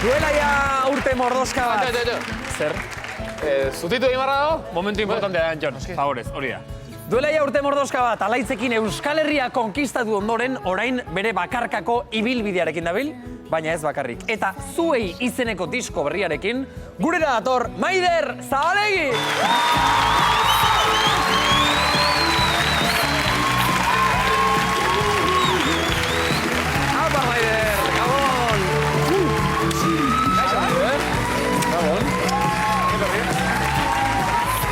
Duela ja urte mordoska bat. Zer? Zutitu egin barra dago? Momentu importantea da, Jon. Favorez, hori da. Duela ja urte mordoska bat, Alaitzekin Euskal Herria konkistatu ondoren, orain bere bakarkako ibilbidearekin dabil, baina ez bakarrik. Eta zuei izeneko disko berriarekin, gurera dator Maider Zabalegi! Apa, Maider! Gabon! Gabon!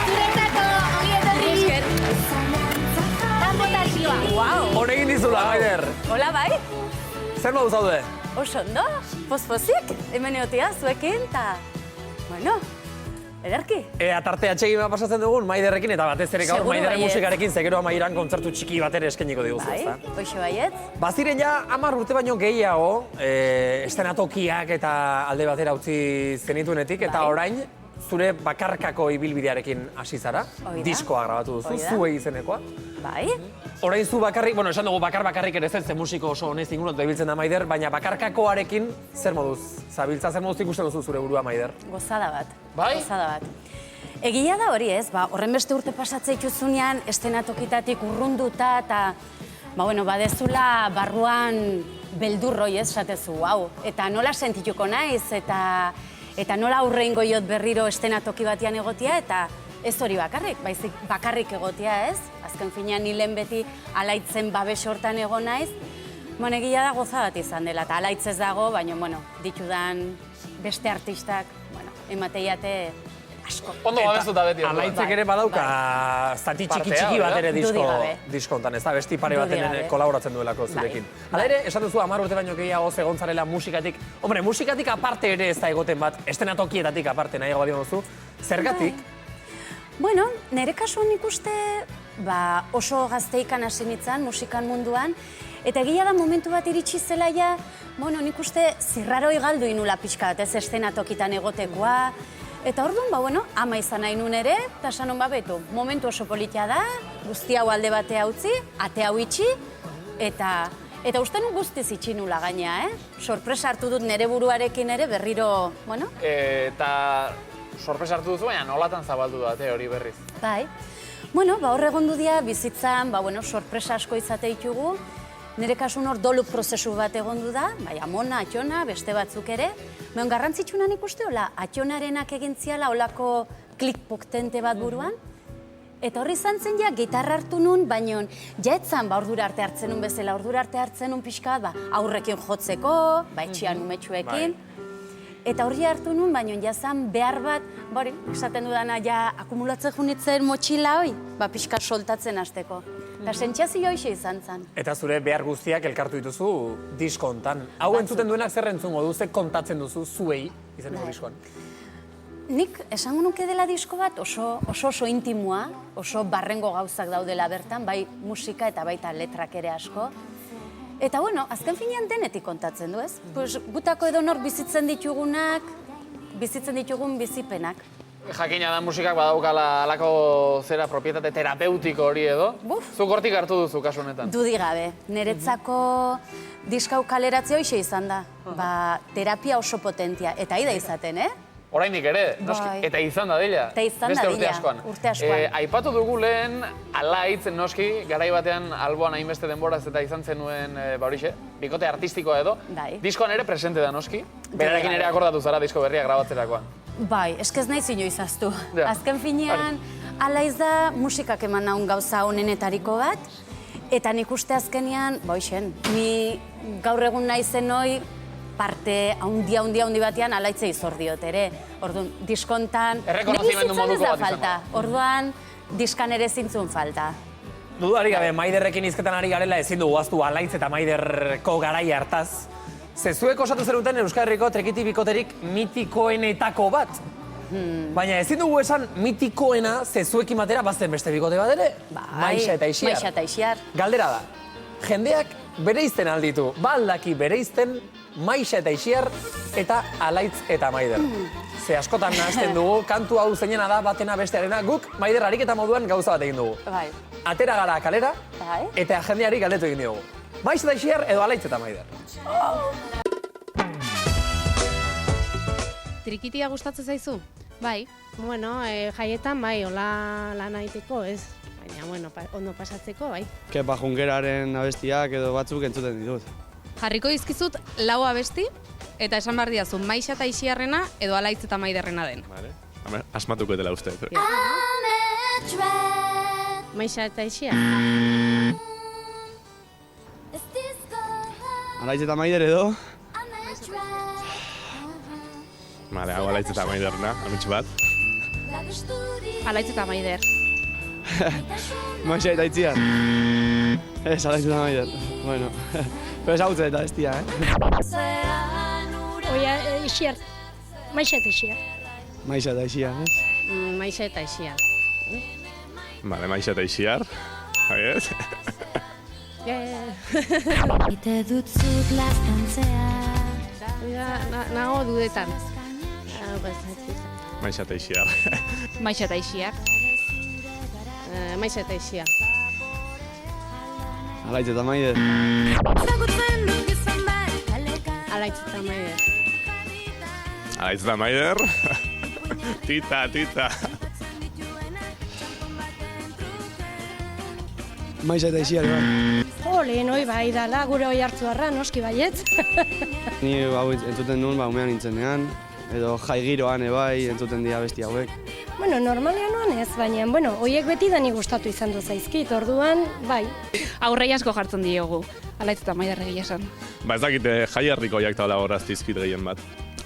Zuretzako, ongi etorri. Tanbotazioa. Wow. Honekin dizula, Maider. Hola, bai? Zer modu zaude? Oso ondo, pospozik, hemen egotea zuekin, eta, bueno, ederki. Ea tarte atsegin pasatzen dugun Maiderrekin, eta batez ere gaur Seguru Maiderren baietz. musikarekin zegeroa Mairan kontzertu txiki bat ere eskainiko diguzu, Bai, ezta? hoxe baietz. Baziren ja 10 urte baino gehiago, estenatokiak eta alde batera utzi zenituenetik, eta Bai. orain zure bakarkako ibilbidearekin hasi zara, Hoi da. diskoa grabatu duzu, Hoi da. zuei izenekoa. Bai, Orain zu bakarrik, bueno, esan dugu bakarrik ere zen musiko oso honez inguruan ibiltzen da Maider, baina bakarkakoarekin zer moduz zabiltza, zer moduz ikusten duzu zure burua Maider? gozada bat. Bai? Gozada bat. Egia da hori ez, horren beste urte pasatzea ituzunean, estenatokitatik urrunduta, eta, bueno, badezula barruan beldurroi ez, esatezu, hau. Eta nola sentituko naiz, eta nola aurreingo jot berriro estenatoki batean egotia, eta ez hori bakarrik, baizik bakarrik egotia ez. Azken finean hilen beti Alaitzen babes hortan egon naiz. Bueno, egia da goza bat izan dela, eta Alaitz ez dago, baina, bueno, ditudan beste artistak, bueno, emateiate asko. Ondo babestuta beti. orduan. Alaitzek ere badauka zati txiki Partea, bat ere Dudik gabe. disko hontan, ez da, besti pare Dudik baten gabe. kolaboratzen duelako zurekin. Hala ere, esan duzu 10 urte baino gehiago egon zarela musikatik, hombre, musikatik aparte ere ez da egoten bat, estenatokietatik aparte nahiago badion duzu, zergatik? Bueno, nire kasuan ikuste oso gazteikan hasi nintzen musikan munduan, eta egia da momentu bat iritsi zela ja, bueno, nik uste zirraroi galdu inula pixka bat, ez estenatokitan egotekoa, eta orduan, bueno, ama izan nahi nun ere, eta esan hon betu, momentu oso politia da, guzti hau alde batea utzi, ate hau itxi, eta uste nu guztiz itxi nula gaina, Sorpresa hartu dut nire buruarekin ere berriro, bueno, Eta sorpresa hartu duzu, baina nolatan zabaldu da, hori berriz. bai. Bueno, hor egondu dira bizitzan, sorpresa asko izate ditugu. Nire kasun hor dolu prozesu bat egondu da, bai, amona, atxona, beste batzuk ere. Baina garrantzitsunan ikuste, hola, atxonarenak egin ziala holako klik potente bat buruan. Eta horri izan zen ja, gitarra hartu nun, baina jaetzan, ordura arte hartzen nun bezala, ordura arte hartzen nun pixka bat, aurrekin jotzeko, etxian umetxuekin. Eta horri hartu nun, baina jazan behar bat, bori, esaten dudana, ja akumulatzen junitzen motxila hoi, pixka soltatzen hasteko. Eta sentsazio hoxe izan zen. Eta zure behar guztiak elkartu dituzu disko hontan. Hau entzuten duenak zer entzungo du, ze kontatzen duzu zuei izeneko diskoan. Nik esango nuke dela disko bat oso intimoa, oso barrengo gauzak daudela bertan, bai musika eta baita letrak ere asko. Eta, bueno, azken finean denetik kontatzen du, ez? Pues, gutako edonor bizitzen ditugun bizipenak. Jakina da musikak badaukala alako zera propietate terapeutiko hori edo. Buf. Zuk hortik hartu duzu kasu honetan. Dudik gabe, niretzako diskau kaleratzea hoxe izan da. Terapia oso potentia, eta aida izaten, Oraindik ere, noski, Bai. eta izan da dela. Eta izan Beste da urte dila, askoan. urte askoan. Aipatu dugu lehen, Alaitz noski, garai batean alboan hainbeste denboraz eta izan zenuen, horixe, bikote artistikoa edo. Bai. Diskoan ere presente da noski. Berarekin ere akordatu zara disko berria grabatzerakoan. Bai, eskez nahi inoiz aztu. Ja. Azken finean, Alaiz da musikak eman naun gauza honenetariko bat, eta nik uste azkenean, ni gaur egun naizen hoi, parte handi batean Alaitzei zor diot ere. Orduan, diskontan... Errekonozimendu moduko bat izango. Orduan, diskan ere zintzun falta. Dudarik gabe, Maiderrekin hizketan ari garela ezin dugu ahaztu Alaitz eta Maiderko garaia hartaz. Zezuek osatu zenuten Euskal Herriko trekiti bikoterik mitikoenetako bat. Baina ezin dugu esan mitikoena zezuekin batera bazen beste bikote bat ere? Maixa eta Ixiar. Maixa eta Ixiar. Galdera da, jendeak bereizten alditu, baldaki bereizten Maixa eta Ixiar eta Alaitz eta Maider. Ze askotan nahazten dugu, kantu hau zeinena da batena bestearena, guk Maider ariketa moduan gauza bat egin dugu. Bai. Atera gara kalera Bai. eta jendeari galdetu egin diogu. Maixa eta Ixiar edo Alaitz eta Maider. Trikitia gustatzen zaizu? Bai, bueno, jaietan bai, hola lan egiteko ez. Baina, bueno, ondo pasatzeko, bai. Kepa Junkeraren abestiak edo batzuk entzuten ditut. Jarriko dizkizut 4 abesti, eta esan behar diazu Maixa eta Ixiarrena edo Alaitz eta Maiderrena den. Vale. Asmatuko dela uste. Maixa eta Ixia. Alaitz eta Maider edo? Vale, hau Alaitz eta Maiderna, ametxe bat. Alaitz eta Maider. Maixa eta Itziar. Ez, Alaitz eta Maider. Bueno, pero ezagutzen eta bestia, Oia, Ixiar. Maixa eta Ixiar. Maixa eta Itziar, ez? Maixa eta Ixiar. Vale, Maixa eta Ixiar. Abiez? Ite dut zut laztantzea. Nago dudetan. Maixa eta Ixiar. Maixa eta Ixiar. Maixa eta Ixiar. Alaitz eta Maider. Alaitz eta Maider. Alaitz eta Maider. Tita. Maixa eta Itziar, bai. Lehen hoi bai dala, gure hoi hartzu harra, noski baietz. Ni hau entzuten nuen, umean nintzenean. Edo jai giroan bai entzuten dira besti hauek. Bueno, normalean noan ez, baina, bueno, hoiek beti dani gustatu izan du zaizkit, orduan, bai. Aurrei asko jartzen diogu, Alaitz eta Maider egia esan. Ba ez dakite jai herrikoiak eta horaztizkit gehien bat.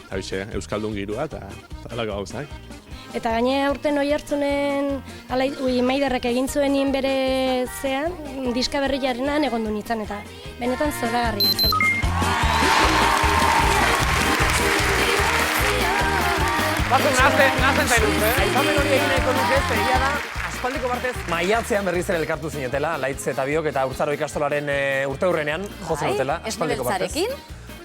Hauxe, Euskaldun girua eta alako gauzak. Eta gaine aurten hoi hartzunen Maiderrek egin zuenin bere zean, diska berriarenan egon du nintzen eta benetan zoragarri izan. Batzuk nazten zailuz, aipamen hori egin nahiko nuke, egia da, aspaldiko partez, maiatzean berriz ere elkartu zinetela, Alaitz eta biok eta Urtzaro ikastolaren urteurrenean jotzen dutela, aspaldiko partez.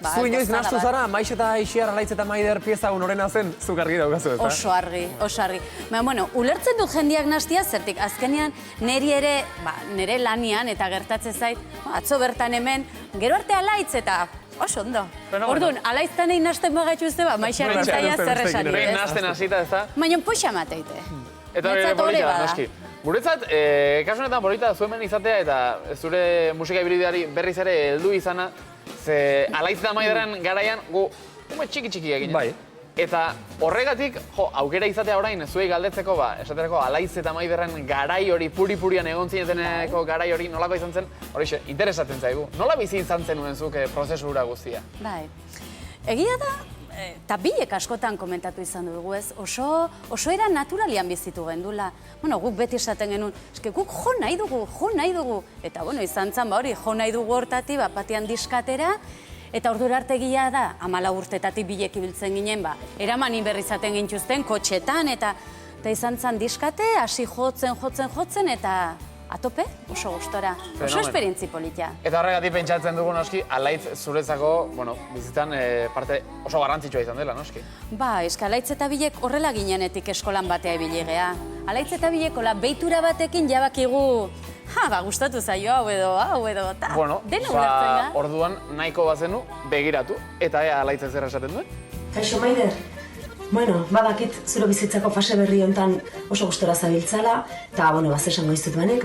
Zu inoiz naztu zara, Maixa eta Ixiar, Alaitz eta Maider pieza unorena zen, zuk argi daukazu ez da? Oso argi. Baina, bueno, ulertzen dut jendiak nastia zertik, azkenean niri ere, nire lanian eta gertatzen zait, atzo bertan hemen, gero arte Alaitz eta oso ondo. Orduan, Alaiztan egin nasten bagaitu uste Maixa gintaia zer esan. Behin nasten hasita ez da. Baina poxa mateite. Eta hori polita da, noski. Guretzat, kasu honetan polita zuen izatea eta zure musika hibrideari berriz ere heldu izana, ze Alaitz eta Maiderren garaian gu txiki egin. Bai. Eta horregatik, aukera izatea orain zuei galdetzeko, esaterako Alaitz eta Maiderren garai hori puri-purian egon zineteneko garai hori nolako izan zen, horixe, interesatzen zaigu. Nola bizi izan zenuen zuk prozesura guztia? Bai. Egia da, eta bilek askotan komentatu izan dugu ez, oso era naturalian bizitu gendula. Bueno, guk beti esaten genuen, eske guk jo nahi dugu. Eta, bueno, izan zen, hori, jo nahi dugu hortati, batean diskatera, eta ordura arte gila da, 14 urtetatik bilek ibiltzen ginen, eraman berri izaten gintuzten, kotxetan, eta izan zen diskate, hasi jotzen, eta atope, oso gustora. Oso esperientzi politia. Eta horregatik pentsatzen dugu, noski, Alaitz zuretzako, bizitzan parte oso garrantzitsua izan dela, noski. Eska Alaitz eta bilek horrela ginenetik eskolan batea ibili gea. Alaitz eta bilek beitura batekin jabakigu, gustatu zaio hau edo, eta dena ulertzen ga. Orduan nahiko bazenu, begiratu, eta Alaitz zer esaten duen? Kaixo, Maider. Bueno, badakit zure bizitzako fase berri honetan oso gustora zabiltzala, eta, esango izut banek,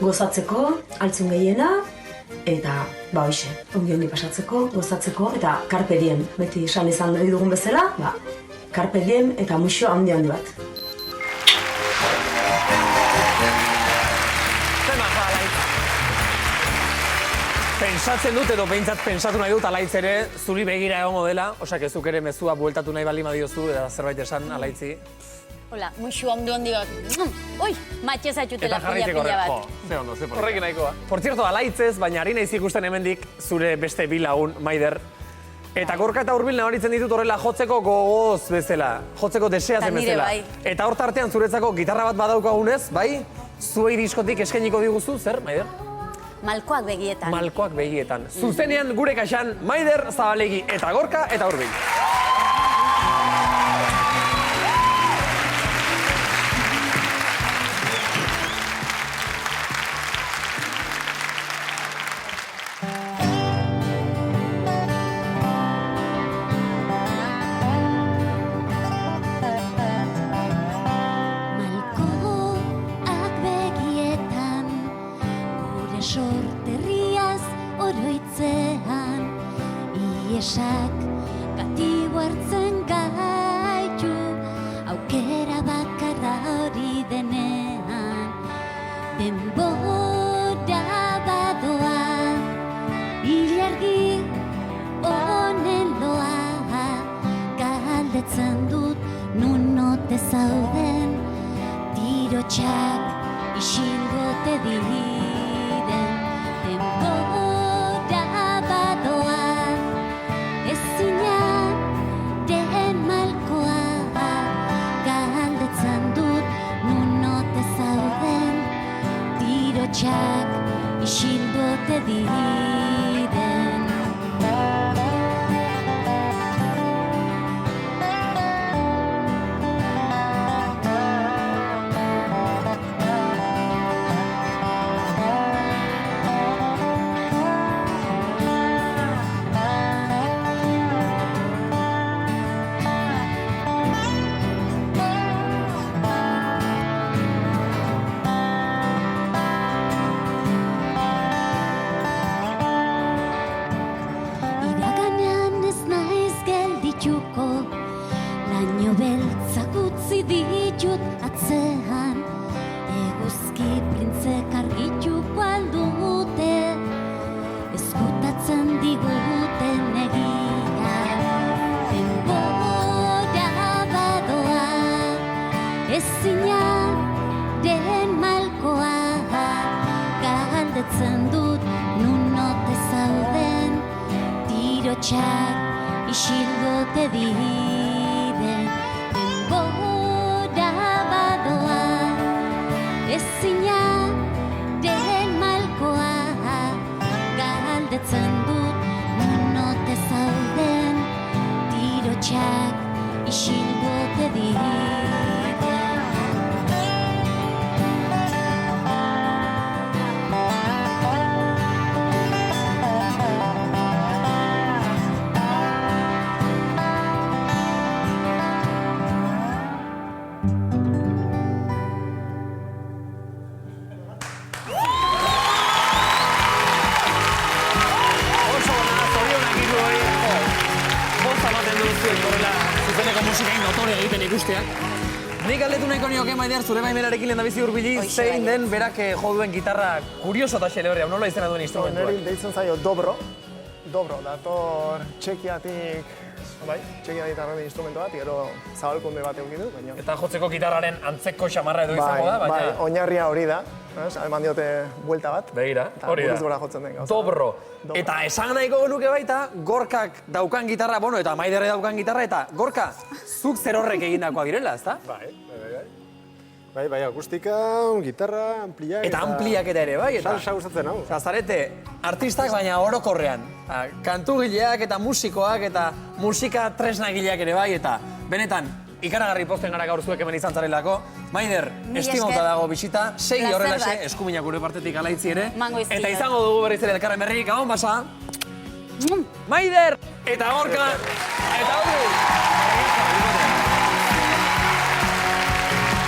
gozatzeko, altzun gehiena, eta, hoxe, ongi pasatzeko, gozatzeko, eta carpe diem. Beti esan izan dugun bezala, carpe diem eta muxo handi bat. Pentsatzen dut edo behintzat pentsatu nahi dut Alaitz ere zuri begira egongo dela, osak ezuk ere mezua bueltatu nahi bali madiozu eta zerbait esan Alaitzi. Hola, muxu handi bat. Oi, matxe zaitutela pila bat. Ze ondo, ze horrekin nahikoa. Por cierto, Alaitzez, baina ari naiz ikusten hemendik zure beste bi lagun, Maider. Eta Gorka eta Urbil nabaritzen ditut horrela jotzeko gogoz bezala, jotzeko deseazen bezala. Eta hor tartean zuretzako gitarra bat badaukagunez, bai? Zuei diskotik eskainiko diguzu, zer, Maider? Malkoak begietan. Malkoak begietan. Zuzenean gure kaxan Maider, Zabalegi eta Gorka eta Urbil. galdetzen dut nun ote zauden, tirotxak isilgote diren, denbora badoa, ezina den malkoa, galdetzen dut nun ote zauden, tirotxak isilgote diren. Iraganean ez naiz geldituko, laino beltzak utzi ditut atzean, eguzki printzek argituko aldute, ezkutatzen diguten egia. Denbora badoa, ezina den malkoa, galdetzen dut nun ote zauden, tirotxak isilgote diren. Denbora badoa, ezina den malkoa, galdetzen dut nun ote zauden, tirotxak isilgote diren. Oso ona, zorionak hiru hori. Bosta ematen duzuek horrela zuzeneko musikain otore egiten ikusteak. Nik galdetu nahiko nioke, Maider, zure baimenarekin lehendabizi hurbili, zein den berak jo duen gitarra kurioso eta xeleberria, nola izena duen instrumentua? Neri deitzen zaio dobro, dator Txekiatik, bai, Txekiatik datorren instrumentu bat, gero zabalkunde bat eduki du, baina... Eta jotzeko gitarraren antzeko xamarra edo izango da, baina... Bai, oinarria hori da, eman diote buelta bat. Begira, hori da. Eta buruz gora jotzen den gauza. Dobro. Eta esan nahiko genuke baita, Gorkak daukan gitarra, bueno, eta Maiderre daukan gitarra, eta Gorka, zuk zer horrek egindakoa direla, ezta? Bai, akustika, gitarra, ampliak... Eta ampliak eta ere, bai? Salsa gustatzen hau. Zarete, artistak baina orokorrean. Kantugileak eta musikoak eta musika tresnagileak ere bai, eta benetan, ikaragarri posten gara gaur zuek hemen izan zarelako. Maider, estimauta dago bisita, segi horrelaxe, eskuminak gure partetik alaitzi ere. Eta izango dugu berriz ere elkarren berri, gabon basa. Maider! Eta Gorka! Eta hori!